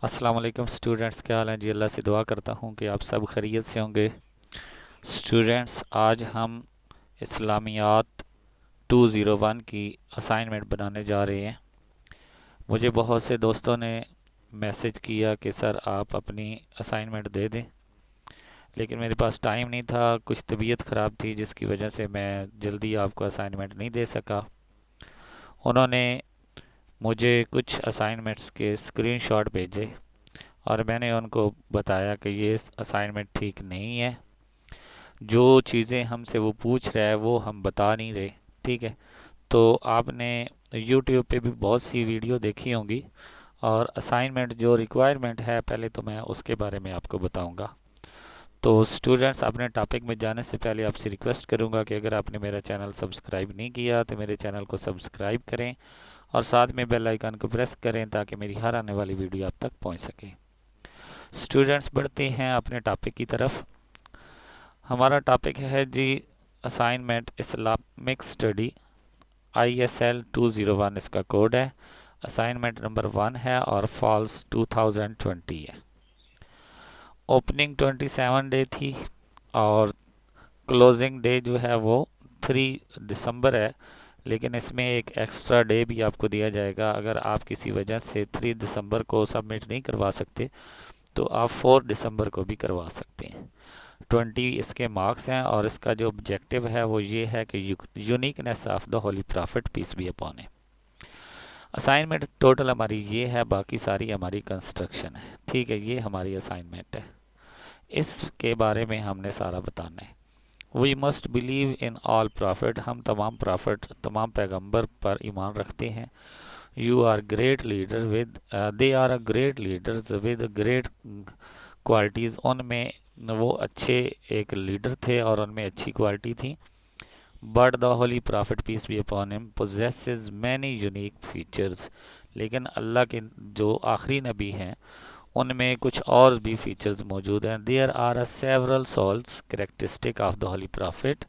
السلام علیکم اسٹوڈنٹس، کیا حال ہیں جی؟ اللہ سے دعا کرتا ہوں کہ آپ سب خیریت سے ہوں گے۔ اسٹوڈنٹس، آج ہم اسلامیات 201 کی اسائنمنٹ بنانے جا رہے ہیں۔ مجھے بہت سے دوستوں نے میسج کیا کہ سر آپ اپنی اسائنمنٹ دے دیں، لیکن میرے پاس ٹائم نہیں تھا، کچھ طبیعت خراب تھی جس کی وجہ سے میں جلدی آپ کو اسائنمنٹ نہیں دے سکا۔ انہوں نے مجھے کچھ اسائنمنٹس کے اسکرین شاٹ بھیجے اور میں نے ان کو بتایا کہ یہ اسائنمنٹ ٹھیک نہیں ہے، جو چیزیں ہم سے وہ پوچھ رہا ہے وہ ہم بتا نہیں رہے، ٹھیک ہے؟ تو آپ نے یوٹیوب پہ بھی بہت سی ویڈیو دیکھی ہوں گی، اور اسائنمنٹ جو ریکوائرمنٹ ہے پہلے تو میں اس کے بارے میں آپ کو بتاؤں گا۔ تو سٹوڈنٹس، اپنے ٹاپک میں جانے سے پہلے آپ سے ریکویسٹ کروں گا کہ اگر آپ نے میرا چینل سبسکرائب نہیں کیا تو میرے چینل کو سبسکرائب کریں اور ساتھ میں بیل آئیکن کو پریس کریں تاکہ میری ہر آنے والی ویڈیو آپ تک پہنچ سکے۔ اسٹوڈنٹس، بڑھتے ہیں اپنے ٹاپک کی طرف۔ ہمارا ٹاپک ہے جی اسائنمنٹ اسلامک اسٹڈی، ISL 201 اس کا کوڈ ہے۔ اسائنمنٹ نمبر 1 ہے اور فالس 2020 ہے۔ اوپننگ 27 ڈے تھی اور کلوزنگ ڈے جو ہے وہ 3 دسمبر ہے، لیکن اس میں ایک ایکسٹرا ڈے بھی آپ کو دیا جائے گا۔ اگر آپ کسی وجہ سے 3 دسمبر کو سبمٹ نہیں کروا سکتے تو آپ 4 دسمبر کو بھی کروا سکتے ہیں۔ 20 اس کے مارکس ہیں اور اس کا جو آبجیکٹو ہے وہ یہ ہے کہ uniqueness of the holy prophet peace be upon him. Assignment total ہماری یہ ہے، باقی ساری ہماری کنسٹرکشن ہے، ٹھیک ہے؟ یہ ہماری اسائنمنٹ ہے، اس کے بارے میں ہم نے سارا بتانا ہے۔ We must believe in all prophet, ہم تمام پرافٹ، تمام پیغمبر پر ایمان رکھتے ہیں۔ You are great leader with they are a great leaders with great qualities, ان میں وہ اچھے ایک لیڈر تھے اور ان میں اچھی کوالٹی تھی۔ But the holy prophet peace be upon him possesses many unique features، لیکن اللہ کے جو آخری نبی ہیں ان میں کچھ اور بھی فیچرز موجود ہیں۔ There are several souls characteristic of the holy prophet،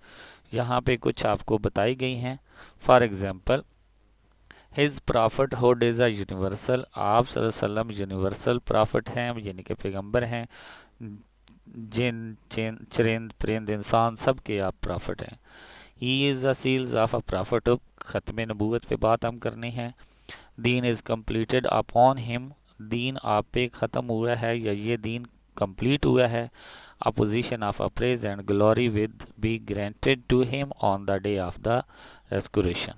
یہاں پہ کچھ آپ کو بتائی گئی ہیں۔ For example, his prophethood is a universal, آپ صلی اللہ علیہ وسلم یونیورسل پرافٹ ہیں، یعنی کہ پیغمبر ہیں۔ جن چرند پرند انسان سب کے آپ پرافٹ ہیں۔ He is a seals of a prophet, ختم نبوت پہ بات ہم کرنی ہے۔ دین از کمپلیٹڈ اپون ہم، دین آپ پہ ختم ہوا ہے یا یہ دین کمپلیٹ ہوا ہے۔ Opposition of a praise and glory will be granted to him on the day of the ریسکوریشن،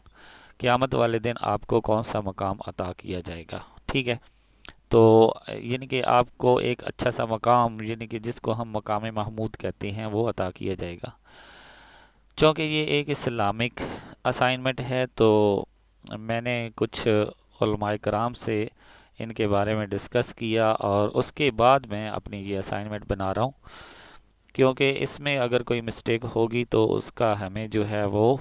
قیامت والے دن آپ کو کون سا مقام عطا کیا جائے گا، ٹھیک ہے؟ تو یعنی کہ آپ کو ایک اچھا سا مقام، یعنی کہ جس کو ہم مقام محمود کہتے ہیں، وہ عطا کیا جائے گا۔ چونکہ یہ ایک اسلامک اسائنمنٹ ہے تو میں نے کچھ علماء کرام سے ان کے بارے میں ڈسکس کیا اور اس کے بعد میں اپنی یہ اسائنمنٹ بنا رہا ہوں، کیونکہ اس میں اگر کوئی مسٹیک ہوگی تو اس کا ہمیں جو ہے وہ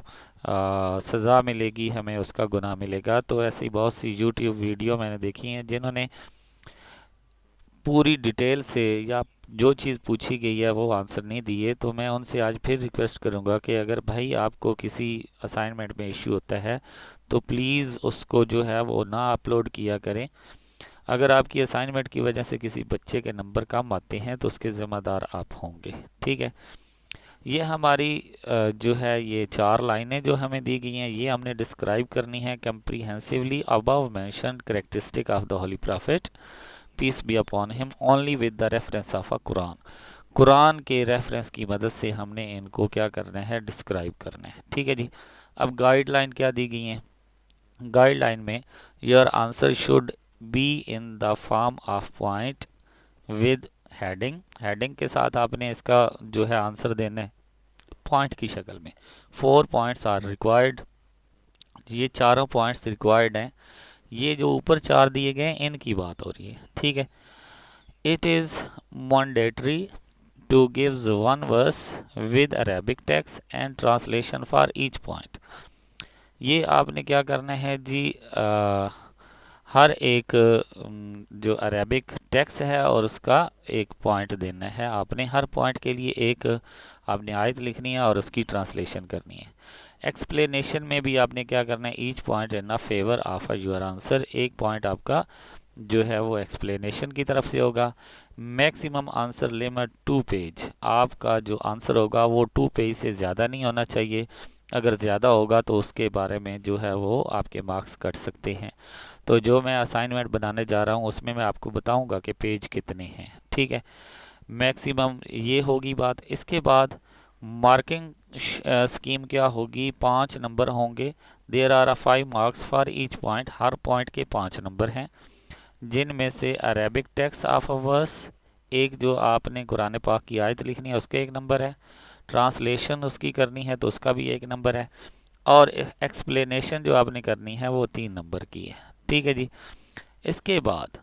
سزا ملے گی، ہمیں اس کا گناہ ملے گا۔ تو ایسی بہت سی یوٹیوب ویڈیو میں نے دیکھی ہیں جنہوں نے پوری ڈیٹیل سے یا جو چیز پوچھی گئی ہے وہ آنسر نہیں دیے، تو میں ان سے آج پھر ریکویسٹ کروں گا کہ اگر بھائی آپ کو کسی اسائنمنٹ میں ایشو ہوتا ہے تو پلیز اس کو جو ہے وہ نہ اپلوڈ کیا کریں۔ اگر آپ کی اسائنمنٹ کی وجہ سے کسی بچے کے نمبر کم آتے ہیں تو اس کے ذمہ دار آپ ہوں گے، ٹھیک ہے؟ یہ ہماری جو ہے یہ 4 لائنیں جو ہمیں دی گئی ہیں، یہ ہم نے ڈسکرائب کرنی ہے comprehensively above mentioned characteristic of the holy prophet peace be upon him only with the reference of a Quran, Quran کے ریفرنس کی مدد سے ہم نے ان کو کیا کرنا ہے، ڈسکرائب کرنا ہے، ٹھیک ہے جی؟ اب گائیڈ لائن کیا دی گئی ہیں؟ گائیڈ لائن میں your answer should be in the form of point with heading, heading کے ساتھ آپ نے اس کا جو ہے آنسر دینا ہے پوائنٹ کی شکل میں۔ 4 points آر ریکوائرڈ، یہ چاروں پوائنٹس ریکوائرڈ ہیں۔ یہ جو اوپر 4 دیے گئے ہیں ان کی بات ہو رہی ہے، ٹھیک ہے؟ It is mandatory to give one verse with Arabic text and translation for each point۔ یہ آپ نے کیا کرنا ہے جی، ہر ایک جو عربک ٹیکسٹ ہے اور اس کا ایک پوائنٹ دینا ہے، آپ نے ہر پوائنٹ کے لیے ایک آپ نے آیت لکھنی ہے اور اس کی ٹرانسلیشن کرنی ہے۔ ایکسپلینیشن میں بھی آپ نے کیا کرنا ہے، each point in favour of your answer, ایک پوائنٹ آپ کا جو ہے وہ ایکسپلینیشن کی طرف سے ہوگا. Maximum answer limit 2 page. آپ کا جو آنسر ہوگا وہ 2 پیج سے زیادہ نہیں ہونا چاہیے. اگر زیادہ ہوگا تو اس کے بارے میں جو ہے وہ آپ کے مارکس کٹ سکتے ہیں. تو جو میں اسائنمنٹ بنانے جا رہا ہوں اس میں آپ کو بتاؤں گا کہ پیج کتنے ہیں. ٹھیک ہے، میکسیمم یہ ہوگی بات. اس کے بعد مارکنگ اسکیم کیا ہوگی؟ 5 نمبر ہوں گے. There are 5 marks for each point. ہر پوائنٹ کے 5 نمبر ہیں، جن میں سے Arabic text of a verse, ایک جو آپ نے قرآن پاک کی آیت لکھنی ہے اس کا 1 نمبر ہے. ٹرانسلیشن اس کی کرنی ہے تو اس کا بھی 1 نمبر ہے. اور ایکسپلینیشن جو آپ نے کرنی ہے وہ 3 نمبر کی ہے. ٹھیک ہے جی. اس کے بعد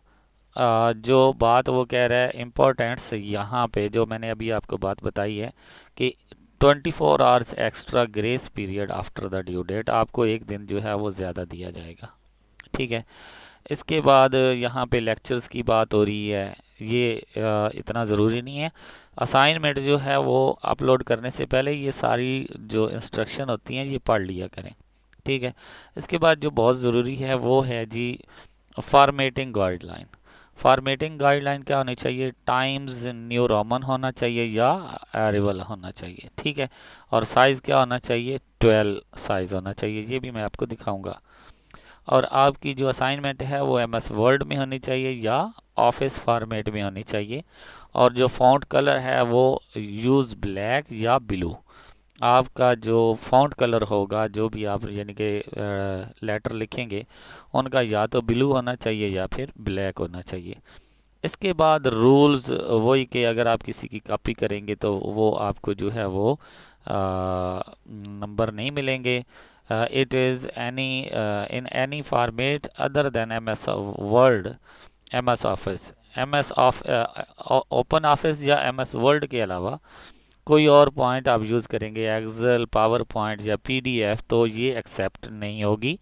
جو بات وہ کہہ رہا ہے امپورٹینٹس، یہاں پہ جو میں نے ابھی آپ کو بات بتائی ہے کہ 24 hours extra grace period after the due date, آپ کو 1 دن جو ہے وہ زیادہ دیا جائے گا. ٹھیک ہے. اس کے بعد یہاں پہ لیکچرز کی بات ہو رہی ہے. یہ اتنا ضروری نہیں ہے. اسائنمنٹ جو ہے وہ اپلوڈ کرنے سے پہلے یہ ساری جو انسٹرکشن ہوتی ہیں یہ پڑھ لیا کریں. ٹھیک ہے. اس کے بعد جو بہت ضروری ہے وہ ہے جی formatting guideline. Formatting guideline کیا ہونی چاہیے؟ ٹائمز نیو رومن ہونا چاہیے یا ایریول ہونا چاہیے. ٹھیک ہے. اور سائز کیا ہونا چاہیے؟ 12 سائز ہونا چاہیے. یہ بھی میں آپ کو دکھاؤں گا. اور آپ کی جو اسائنمنٹ ہے وہ ایم ایس ورڈ میں ہونی چاہیے یا آفس فارمیٹ میں ہونی چاہیے. اور جو فونٹ کلر ہے وہ یوز بلیک یا بلو. آپ کا جو فونٹ کلر ہوگا، جو بھی آپ یعنی کہ لیٹر لکھیں گے، ان کا یا تو بلو ہونا چاہیے یا پھر بلیک ہونا چاہیے. اس کے بعد رولز وہی کہ اگر آپ کسی کی کاپی کریں گے تو وہ آپ کو جو ہے وہ نمبر نہیں ملیں گے. It is any in any format other than M S word, M S office, M S open office یا ایم ایس ورڈ کے علاوہ کوئی اور پوائنٹ آپ یوز کریں گے، ایکسل، پاور پوائنٹ یا پی ڈی ایف، تو یہ ایکسیپٹ نہیں ہوگی.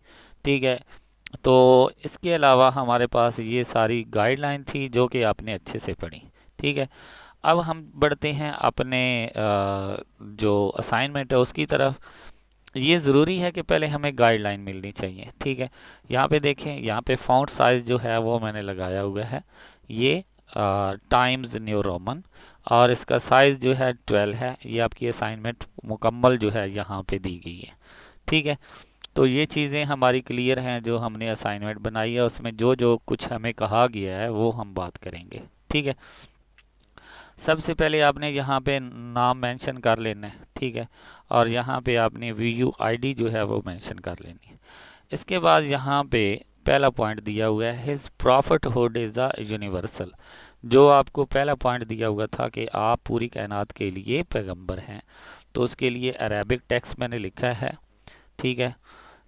ٹھیک ہے. تو اس کے علاوہ ہمارے پاس یہ ساری گائیڈ لائن تھی جو کہ آپ نے اچھے سے پڑھی. ٹھیک ہے. اب ہم بڑھتے ہیں اپنے جو اسائنمنٹ ہے اس کی طرف. یہ ضروری ہے کہ پہلے ہمیں گائیڈ لائن ملنی چاہیے. ٹھیک ہے. یہاں پہ دیکھیں، یہاں پہ فونٹ سائز جو ہے وہ میں نے لگایا ہوا ہے، یہ ٹائمز نیو رومن، اور اس کا سائز جو ہے 12 ہے. یہ آپ کی اسائنمنٹ مکمل جو ہے یہاں پہ دی گئی ہے. ٹھیک ہے. تو یہ چیزیں ہماری کلیئر ہیں جو ہم نے اسائنمنٹ بنائی ہے. اس میں جو جو کچھ ہمیں کہا گیا ہے وہ ہم بات کریں گے. ٹھیک ہے. سب سے پہلے آپ نے یہاں پہ نام مینشن کر لینا ہے. ٹھیک ہے. اور یہاں پہ آپ نے وی یو آئی ڈی جو ہے وہ مینشن کر لینی ہے. اس کے بعد یہاں پہ پہلا پوائنٹ دیا ہوا ہے his prophethood is a universal. جو آپ کو پہلا پوائنٹ دیا ہوا تھا کہ آپ پوری کائنات کے لیے پیغمبر ہیں، تو اس کے لیے عربک ٹیکسٹ میں نے لکھا ہے. ٹھیک ہے.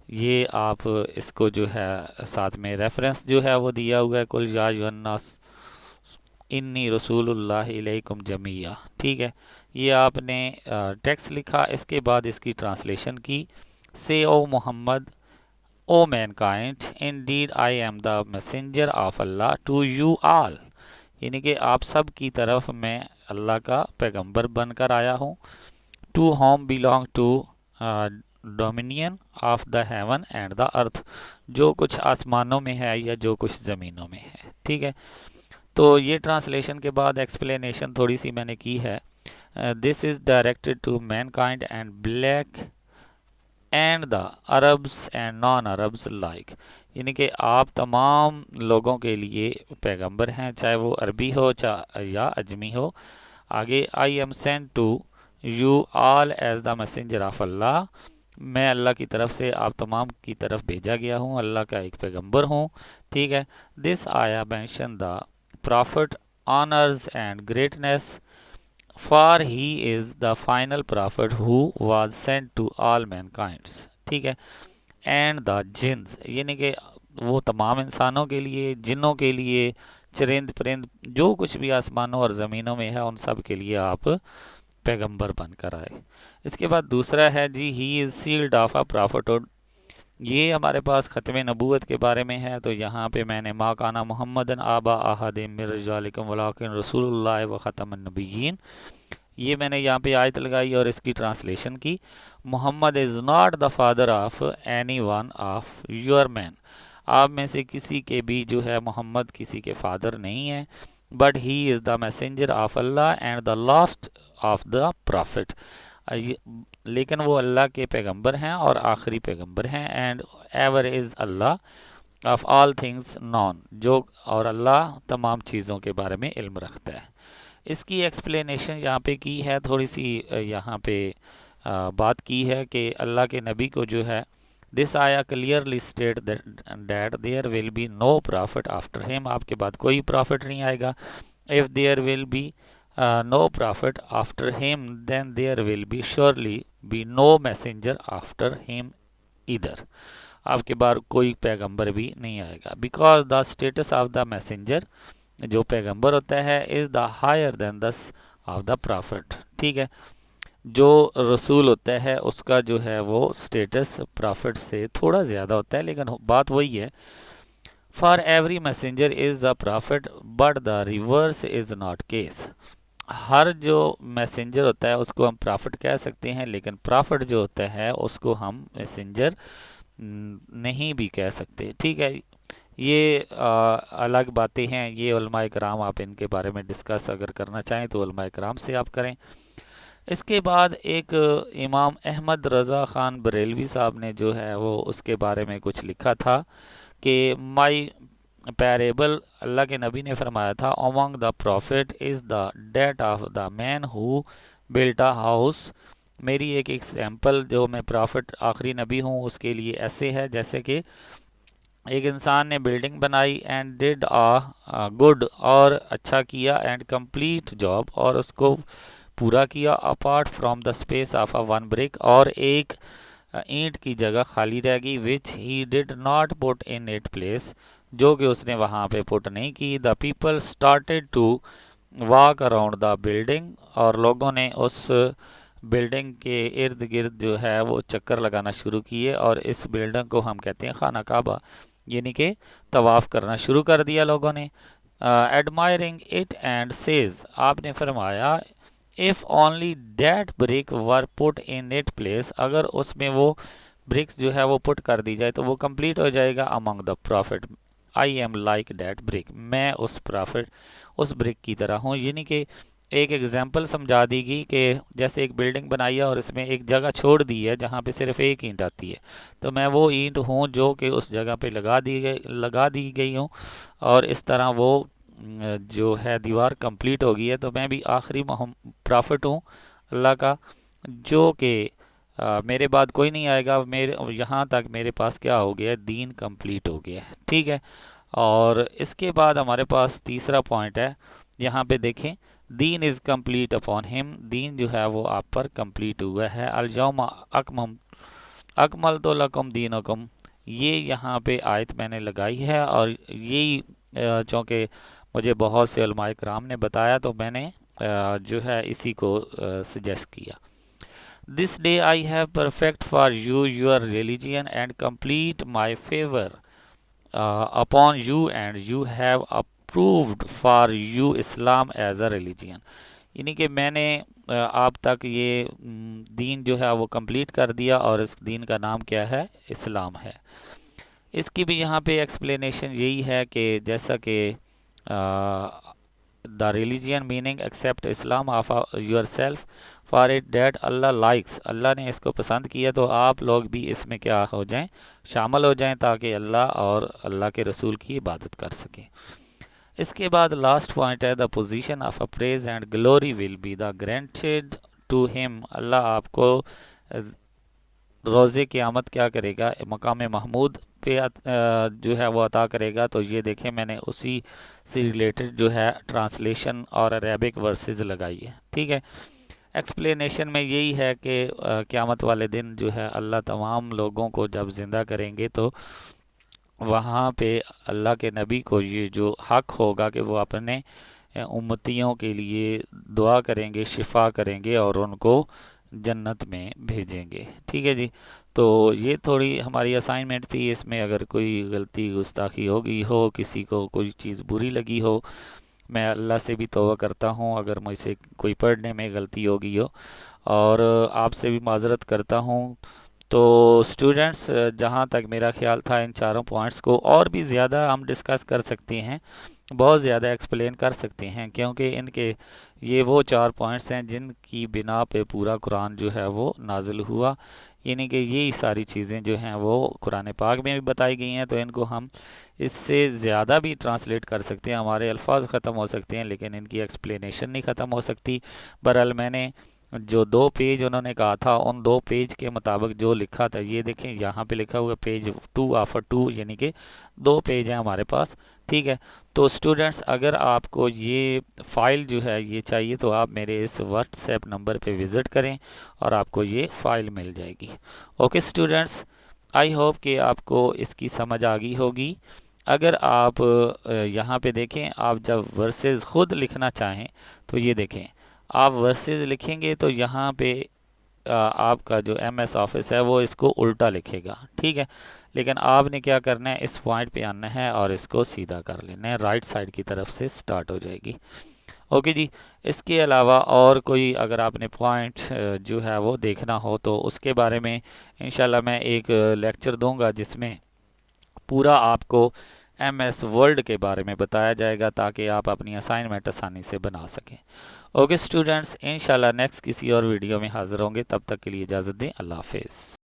یہ آپ اس کو جو ہے ساتھ میں ریفرنس جو ہے وہ دیا ہوا ہے، کل یا ایھا الناس انی رسول اللہ علیکم جمیعا. ٹھیک ہے. یہ آپ نے ٹیکسٹ لکھا. اس کے بعد اس کی ٹرانسلیشن کی. Say O Muhammad, O mankind, indeed I am the messenger of Allah to you all. یعنی کہ آپ سب کی طرف میں اللہ کا پیغمبر بن کر آیا ہوں. To whom belong to dominion of the heaven and the earth. جو کچھ آسمانوں میں ہے یا جو کچھ زمینوں میں ہے. ٹھیک ہے. تو یہ ٹرانسلیشن کے بعد ایکسپلینیشن تھوڑی سی میں نے کی ہے. This is directed to mankind and black and the Arabs and non Arabs like. یعنی کہ آپ تمام لوگوں کے لیے پیغمبر ہیں، چاہے وہ عربی ہو یا اجمی ہو. آگے I am sent to you all as the messenger of Allah. میں اللہ کی طرف سے آپ تمام کی طرف بھیجا گیا ہوں، اللہ کا ایک پیغمبر ہوں. ٹھیک ہے. دس آیا mention the prophet honors and greatness, for he is the final prophet who was sent to all mankind. ٹھیک ہے. and the jinns، یعنی کہ وہ تمام انسانوں کے لیے، جنوں کے لیے، چرند پرند، جو کچھ بھی آسمانوں اور زمینوں میں ہے ان سب کے لیے آپ پیغمبر بن کر آئے. اس کے بعد دوسرا ہے جی ہی از سیلڈ آف اے پرافٹہڈ. یہ ہمارے پاس ختم نبوت کے بارے میں ہے. تو یہاں پہ میں نے ما کانا محمد آبا احد من رجالکم ولکن رسول اللہ و ختم النبیین، یہ میں نے یہاں پہ آیت لگائی اور اس کی ٹرانسلیشن کی. Muhammad is not the father of any one of your men. آپ میں سے کسی کے بھی جو ہے محمد کسی کے فادر نہیں ہے، but he is the messenger of Allah and the last of the profit, لیکن وہ اللہ کے پیغمبر ہیں اور آخری پیغمبر ہیں، and ever is Allah of all things known, جو اور اللہ تمام چیزوں کے بارے میں علم رکھتا ہے۔ اس کی ایکسپلینیشن یہاں پہ کی ہے، تھوڑی سی یہاں پہ بات کی ہے کہ اللہ کے نبی کو جو ہے دس آیا clearly state that there will be no prophet after him, آپ کے بعد کوئی پرافٹ نہیں آئے گا۔ If there will be no prophet after him then there will be surely be no messenger after him ادھر، آپ کے بعد کوئی پیغمبر بھی نہیں آئے گا، because the status of the messenger, جو پیغمبر ہوتا ہے، is the higher than this of the prophet, ٹھیک ہے، جو رسول ہوتا ہے اس کا جو ہے وہ سٹیٹس پرافٹ سے تھوڑا زیادہ ہوتا ہے، لیکن بات وہی ہے، for every messenger is a prophet but the reverse is not case, ہر جو میسنجر ہوتا ہے اس کو ہم پرافٹ کہہ سکتے ہیں، لیکن پرافٹ جو ہوتا ہے اس کو ہم میسنجر نہیں بھی کہہ سکتے، ٹھیک ہے۔ یہ الگ باتیں ہیں، یہ علماء کرام، آپ ان کے بارے میں ڈسکس اگر کرنا چاہیں تو علماء کرام سے آپ کریں۔ اس کے بعد ایک امام احمد رضا خان بریلوی صاحب نے جو ہے وہ اس کے بارے میں کچھ لکھا تھا کہ مائی پیریبل، اللہ کے نبی نے فرمایا تھا، among the prophet is the date of the man who built a house, میری ایک ایگزامپل جو میں پرافٹ آخری نبی ہوں اس کے لیے ایسے ہے جیسے کہ ایک انسان نے بلڈنگ بنائی اینڈ ڈیڈ گڈ، اور اچھا کیا، اینڈ کمپلیٹ جاب، اور اس کو پورا کیا، apart from the space of a one brick, اور ایک اینٹ کی جگہ خالی رہ گئی، which he did not put in it place, جو کہ اس نے وہاں پہ پٹ نہیں کی، the people started to walk around the building, اور لوگوں نے اس بلڈنگ کے ارد گرد جو ہے وہ چکر لگانا شروع کیے، اور اس بلڈنگ کو ہم کہتے ہیں خانہ کعبہ، یعنی کہ طواف کرنا شروع کر دیا لوگوں نے، ایڈمائرنگ اٹ اینڈ سیز، آپ نے فرمایا if only that brick were put in it place، اگر اس میں وہ برکس جو ہے وہ پٹ کر دی جائے تو وہ کمپلیٹ ہو جائے گا، among the prophet I am like that brick، میں اس پرافٹ اس برک کی طرح ہوں، یعنی کہ ایک ایگزامپل سمجھا دی گئی کہ جیسے ایک بلڈنگ بنائی ہے اور اس میں ایک جگہ چھوڑ دی ہے جہاں پہ صرف ایک اینٹ آتی ہے، تو میں وہ اینٹ ہوں جو کہ اس جگہ پہ لگا دی گئی ہوں، اور اس طرح وہ جو ہے دیوار کمپلیٹ ہو گئی ہے، تو میں بھی آخری پرافٹ ہوں اللہ کا، جو کہ میرے بعد کوئی نہیں آئے گا، میرے یہاں تک میرے پاس کیا ہو گیا، دین کمپلیٹ ہو گیا ہے، ٹھیک ہے۔ اور اس کے بعد ہمارے پاس تیسرا پوائنٹ ہے، یہاں پہ دیکھیں، دین از کمپلیٹ اپون ہم، دین جو ہے وہ آپ پر کمپلیٹ ہوا ہے، الیوم اکملت لکم دینکم، یہ یہاں پہ آیت میں نے لگائی ہے، اور یہی چونکہ مجھے بہت سے علماء کرام نے بتایا تو میں نے جو ہے اسی کو سجیسٹ کیا۔ This day I have perfect for you your religion and complete my favour upon you and you have approved for you Islam as a religion, یعنی کہ میں نے آپ تک یہ دین جو ہے وہ کمپلیٹ کر دیا، اور اس دین کا نام کیا ہے، اسلام ہے۔ اس کی بھی یہاں پہ ایکسپلینیشن یہی ہے کہ جیسا کہ the religion meaning accept Islam of yourself for it that Allah likes, Allah نے اس کو پسند کیا تو آپ لوگ بھی اس میں کیا ہو جائیں، شامل ہو جائیں، تاکہ اللہ اور اللہ کے رسول کی عبادت کر سکیں۔ اس کے بعد لاسٹ پوائنٹ ہے، the position of a praise and glory will be the granted to him, اللہ آپ کو روز قیامت کیا کرے گا، مقام محمود پہ جو ہے وہ عطا کرے گا، تو یہ دیکھیں میں نے اسی سے ریلیٹڈ جو ہے ٹرانسلیشن اور عربک ورسز لگائی ہے، ٹھیک ہے۔ ایکسپلینیشن میں یہی ہے کہ قیامت والے دن جو ہے اللہ تمام لوگوں کو جب زندہ کریں گے تو وہاں پہ اللہ کے نبی کو یہ جو حق ہوگا کہ وہ اپنے امتیوں کے لیے دعا کریں گے، شفا کریں گے، اور ان کو جنت میں بھیجیں گے، ٹھیک ہے جی۔ تو یہ تھوڑی ہماری اسائنمنٹ تھی، اس میں اگر کوئی غلطی گستاخی ہو گئی ہو، کسی کو کوئی چیز بری لگی ہو، میں اللہ سے بھی توبہ کرتا ہوں اگر مجھ سے کوئی پڑھنے میں غلطی ہو گئی ہو، اور آپ سے بھی معذرت کرتا ہوں، تو اسٹوڈنٹس جہاں تک میرا خیال تھا ان چاروں پوائنٹس کو اور بھی زیادہ ہم ڈسکس کر سکتے ہیں، بہت زیادہ ایکسپلین کر سکتے ہیں، کیونکہ ان کے یہ وہ 4 پوائنٹس ہیں جن کی بنا پہ پورا قرآن جو ہے وہ نازل ہوا، یعنی کہ یہی ساری چیزیں جو ہیں وہ قرآن پاک میں بھی بتائی گئی ہیں، تو ان کو ہم اس سے زیادہ بھی ٹرانسلیٹ کر سکتے ہیں، ہمارے الفاظ ختم ہو سکتے ہیں لیکن ان کی ایکسپلینیشن نہیں ختم ہو سکتی۔ بہرحال میں نے جو 2 پیج انہوں نے کہا تھا ان 2 پیج کے مطابق جو لکھا تھا، یہ دیکھیں یہاں پہ لکھا ہوا پیج 2 آفر 2، یعنی کہ 2 پیج ہیں ہمارے پاس، ٹھیک ہے۔ تو اسٹوڈنٹس اگر آپ کو یہ فائل جو ہے یہ چاہیے تو آپ میرے اس واٹس ایپ نمبر پہ وزٹ کریں اور آپ کو یہ فائل مل جائے گی۔ اوکے اسٹوڈنٹس، آئی ہوپ کہ آپ کو اس کی سمجھ آ گئی ہوگی۔ اگر آپ یہاں پہ دیکھیں، آپ جب ورسز خود لکھنا چاہیں تو یہ دیکھیں، آپ ورسز لکھیں گے تو یہاں پہ آپ کا جو ایم ایس آفس ہے وہ اس کو الٹا لکھے گا، ٹھیک ہے، لیکن آپ نے کیا کرنا ہے، اس پوائنٹ پہ آنا ہے اور اس کو سیدھا کر لینا ہے، رائٹ سائڈ کی طرف سے سٹارٹ ہو جائے گی۔ اوکے جی، اس کے علاوہ اور کوئی اگر آپ نے پوائنٹ جو ہے وہ دیکھنا ہو تو اس کے بارے میں انشاءاللہ میں ایک لیکچر دوں گا جس میں پورا آپ کو ایم ایس ورڈ کے بارے میں بتایا جائے گا تاکہ آپ اپنی اسائنمنٹ آسانی سے بنا سکیں۔ اوکے اسٹوڈنٹس، انشاءاللہ نیکسٹ کسی اور ویڈیو میں حاضر ہوں گے، تب تک کے لیے اجازت دیں، اللہ حافظ۔